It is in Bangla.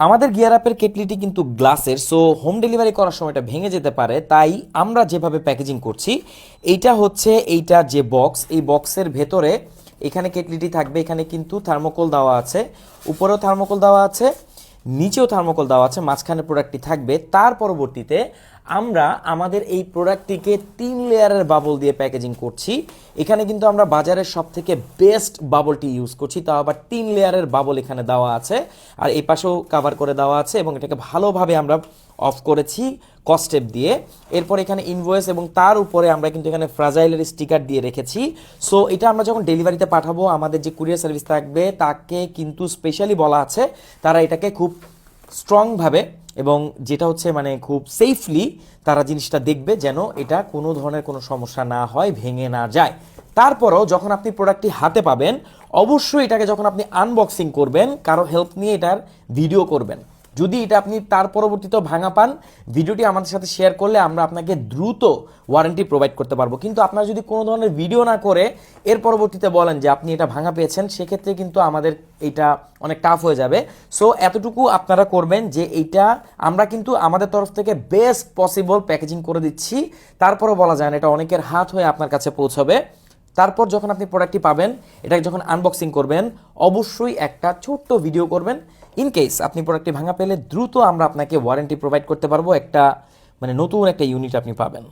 আমাদের গিয়ার আপের কেটলিটি কিন্তু গ্লাসের, সো হোম ডেলিভারি করার সময় এটা ভেঙে যেতে পারে। তাই আমরা যেভাবে প্যাকেজিং করছি, এইটা হচ্ছে এইটা যে বক্স, এই বক্সের ভেতরে এখানে কেটলিটি থাকবে। এখানে কিন্তু থার্মোকোল দেওয়া আছে, উপরেও থার্মোকোল দেওয়া আছে, নিচেও থার্মোকোল দেওয়া আছে, মাঝখানে প্রোডাক্টটি থাকবে। তার পরবর্তীতে আমরা আমাদের এই প্রোডাক্টটিকে 3 লেয়ারের বাবল দিয়ে প্যাকেজিং করছি। এখানে কিন্তু আমরা বাজারের সব থেকে বেস্ট বাবলটি ইউজ করছি, তাও আবার 3 লেয়ারের বাবল এখানে দেওয়া আছে, আর এই পাশেও কাভার করে দেওয়া আছে, এবং এটাকে ভালোভাবে আমরা অফ করেছি কস্টেপ দিয়ে। এরপর এখানে ইনভয়েস এবং তার উপরে আমরা কিন্তু এখানে ফ্রাজাইলের স্টিকার দিয়ে রেখেছি। সো এটা আমরা যখন ডেলিভারিতে পাঠাবো, আমাদের যে কুরিয়ার সার্ভিস থাকবে তাকে কিন্তু স্পেশালি বলা আছে তারা এটাকে খুব স্ট্রংভাবে এবং যেটা হচ্ছে মানে খুব সেফলি তারা জিনিসটা দেখবে, যেন এটা কোনো ধরনের কোনো সমস্যা না হয়, ভেঙে না যায়। তারপরও যখন আপনি প্রোডাক্টটি হাতে পাবেন, অবশ্যই এটাকে যখন আপনি আনবক্সিং করবেন, কারো হেল্প নিয়ে এটার ভিডিও করবেন। যদি এটা আপনি তার পরবর্তীতেও ভাঙা পান, ভিডিওটি আমাদের সাথে শেয়ার করলে আমরা আপনাকে দ্রুত ওয়ারেন্টি প্রোভাইড করতে পারবো। কিন্তু আপনারা যদি কোনো ধরনের ভিডিও না করে এর পরবর্তীতে বলেন যে আপনি এটা ভাঙা পেয়েছেন, সেক্ষেত্রে কিন্তু আমাদের এটা অনেক টাফ হয়ে যাবে। সো এতটুকু আপনারা করবেন যে এইটা আমরা কিন্তু আমাদের তরফ থেকে বেস্ট পসিবল প্যাকেজিং করে দিচ্ছি। তারপরও বলা যায় না, এটা অনেকের হাত হয়ে আপনার কাছে পৌঁছাবে। তারপর যখন আপনি প্রোডাক্টটি পাবেন, এটাকে যখন আনবক্সিং করবেন, অবশ্যই একটা ছোট্ট ভিডিও করবেন। ইন কেস আপনি প্রোডাক্টটি ভাঙা পেলে দ্রুত আমরা আপনাকে ওয়ারেন্টি প্রোভাইড করতে পারবো, একটা মানে নতুন একটা ইউনিট আপনি পাবেন।